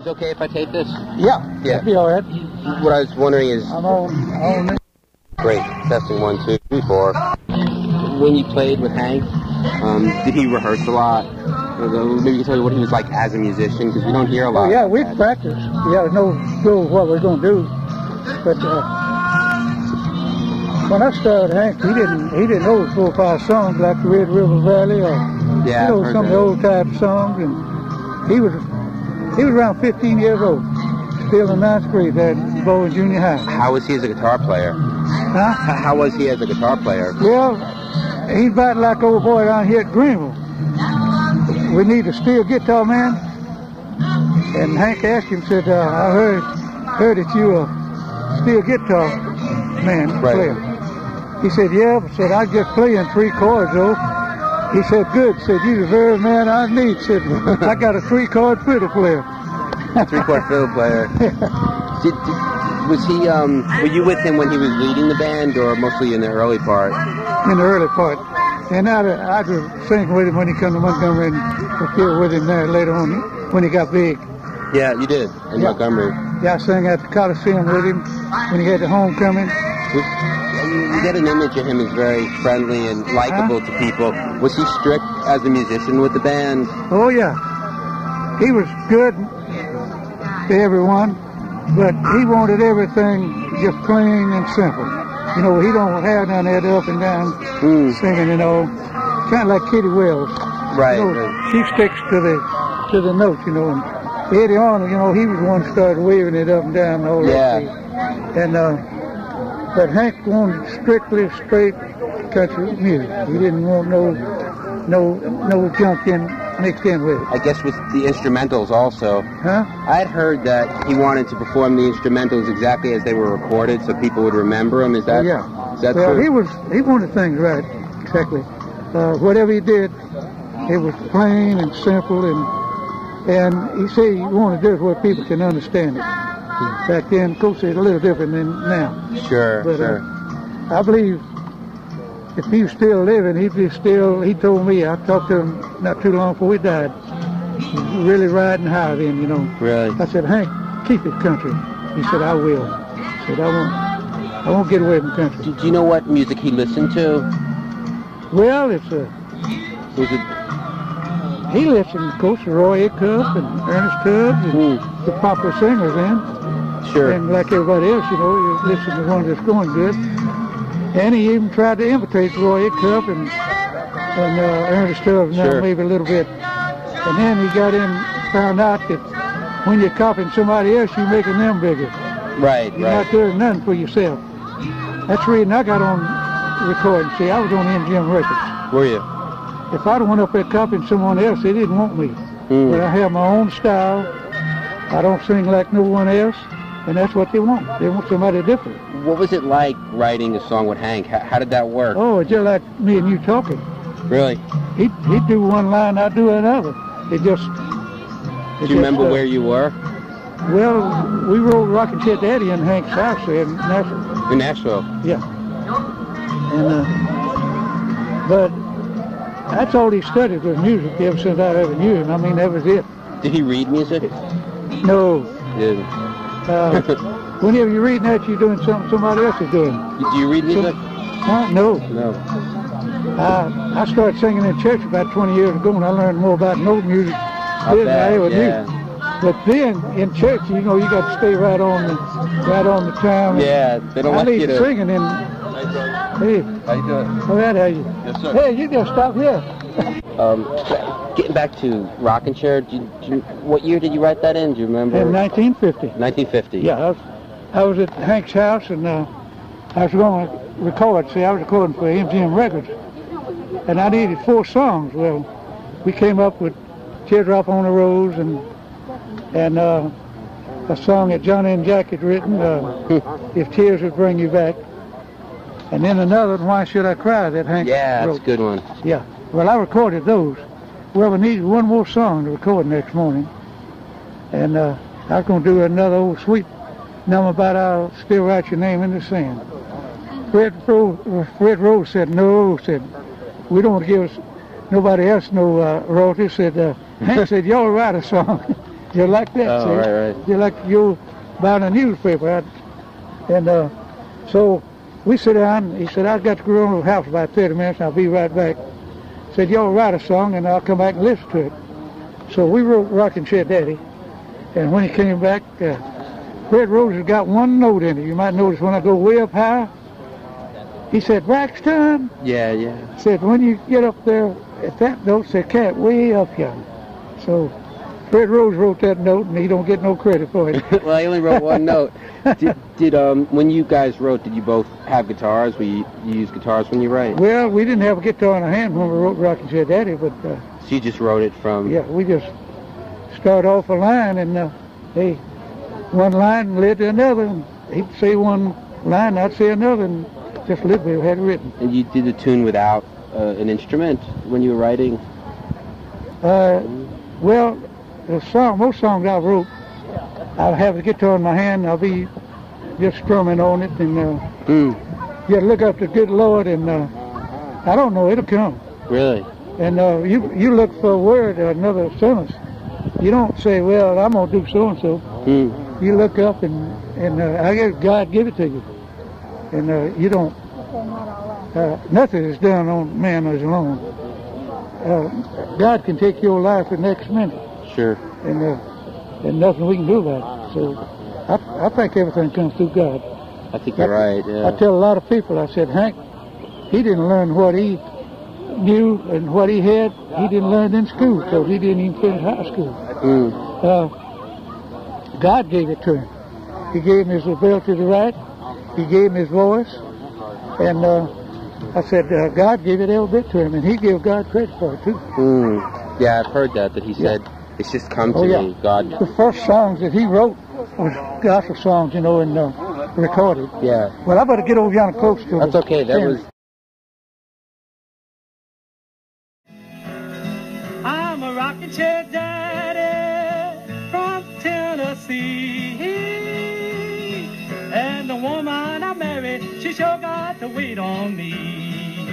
Is it okay if I take this? Yeah. Yeah. Be all right. What I was wondering is... I'm on. Great. Testing 1, 2, 3, 4. When you played with Hank, did he rehearse a lot? Maybe you can tell me what he was like as a musician, because we don't hear a lot. Yeah, we practiced. We had no clue what we're going to do. But when I started Hank, he didn't know 4 or 5 songs like the Red River Valley or some of the old type songs. And he was around 15 years old, still in 9th grade at Bowen Junior High. How was he as a guitar player? Huh? How was he as a guitar player? Well, he's about like old boy down here at Greenville. We need a steel guitar man. And Hank asked him, said, I heard that you a steel guitar man player. He said, yeah, but said, I just playing 3 chords though. He said, good. Said, you're the very man I need. Said, I got a 3-chord fiddle player. 3-chord fiddle player. Was he, were you with him when he was leading the band, or mostly in the early part? In the early part. And I was singing with him when he came to Montgomery and appeared with him there later on when he got big. Yeah, you did, in Montgomery. Yeah, I sang at the Coliseum with him when he had the homecoming. You get an image of him as very friendly and likable to people. Was he strict as a musician with the band? Oh, yeah. He was good to everyone, but he wanted everything just plain and simple. You know, he don't have none of that up and down singing, you know. Kind of like Kitty Wells. Right. You know, she sticks to the notes, you know. And Eddie Arnold, you know, he was the one who started waving it up and down and all that. And but Hank wanted strictly straight country music. He didn't want no junk mixed in with it. I guess with the instrumentals also. Huh? I'd heard that he wanted to perform the instrumentals exactly as they were recorded, so people would remember them. Is that? Yeah. Is that well, true? he wanted things right, exactly. Whatever he did, it was plain and simple, and he said he wanted to do it where people can understand it. Back then, of course, it's a little different than now. Sure, but, sure. I believe if he was still living, he told me, I talked to him not too long before he died, he was really riding high then, you know. Really? I said, Hank, keep it country. He said, I will. He said, I won't get away from country. Do you know what music he listened to? Well, he listened, of course, to Roy Acuff and Ernest Tubbs and the popular singers then. Sure. And like everybody else, you know, he listened to one that's going good. And he even tried to imitate Roy Acuff and Ernest Tubbs now maybe a little bit. And then he found out that when you're copying somebody else, you're making them bigger. Right, You're not doing nothing for yourself. That's the reason I got on recording. See, I was on MGM Records. Were you? If I'd went up there copying someone else, they didn't want me. But I have my own style. I don't sing like no one else, and that's what they want. They want somebody different. What was it like writing a song with Hank? How did that work? Oh, just like me and you talking. Really? He'd do one line, I'd do another. Do you remember where you were? Well, we wrote Rockin Chair Daddy in Hank's house there in Nashville. In Nashville? Yeah. And but that's all he studied was music ever since I ever knew him. I mean, that was it. Did he read music? No. He didn't. Whenever you're reading that, you're doing something somebody else is doing. Do you read music? No. No. I started singing in church about 20 years ago, and I learned more about note music than I ever knew. But then in church, you know, you got to stay right on the time. Yeah, they don't want you to singing in. Hey, how you doing? All right, how you? Yes, sir. Hey, you just stop here. Getting back to Rockin Chair, what year did you write that in? Do you remember? In 1950. 1950. Yeah, I was at Hank's house, and I was going to record. See, I was recording for MGM Records, and I needed 4 songs. Well, we came up with Teardrop on a Rose and a song that Johnny and Jack had written, If Tears Would Bring You Back. And then another one, Why Should I Cry, that Hank wrote. That's a good one. Yeah. Well, I recorded those. Well, we needed one more song to record next morning. And I was going to do another old sweet number about I'll Still Write Your Name in the Sand. Fred Rose said, no, we don't want to give nobody else no royalties. Said, Hank said, y'all write a song. just like that. Oh, see? right. Just like you buying a newspaper. So we sit down. He said, I've got to go to the house about 30 minutes, and I'll be right back. Said, y'all write a song, and I'll come back and listen to it. So we wrote Rockin Chair Daddy, and when he came back, Red Rose has got one note in it. You might notice when I go way up high, he said, Braxton. Yeah. Said, when you get up there at that note, said, cat, way up here. So Fred Rose wrote that note, and he don't get no credit for it. Well, I only wrote one note. Did when you guys wrote, did you both have guitars? You use guitars when you write? Well, we didn't have a guitar in our hand when we wrote Rockin Chair Daddy, but... so you just wrote it from... Yeah, we just started off a line, and hey, one line led to another, and he'd say one line, I'd say another, and just a little bit had it written. And you did the tune without an instrument when you were writing? Well, most songs I wrote, I'll have the guitar in my hand, I'll be just strumming on it, and just look up to good Lord, and I don't know, it'll come. Really? And you look for a word or another sentence. You don't say, well, I'm going to do so-and-so. You look up, and I guess God give it to you. And you don't, nothing is done on man is alone. God can take your life the next minute. Sure. And nothing we can do about it. So I think everything comes through God. I think you're right, yeah. I tell a lot of people, I said, Hank, he didn't learn what he knew and what he had. He didn't learn in school, because he didn't even finish high school. God gave it to him. He gave him his ability to write. He gave him his voice. And I said, God gave it every bit to him, and he gave God credit for it, too. Yeah, I've heard that he said, it's just come to me, God. The first songs that he wrote was gospel songs, and recorded. Yeah. Well, I better get over yonder close to That's okay, that was... I'm a rocking chair daddy from Tennessee, and the woman I married, she sure got to wait on me.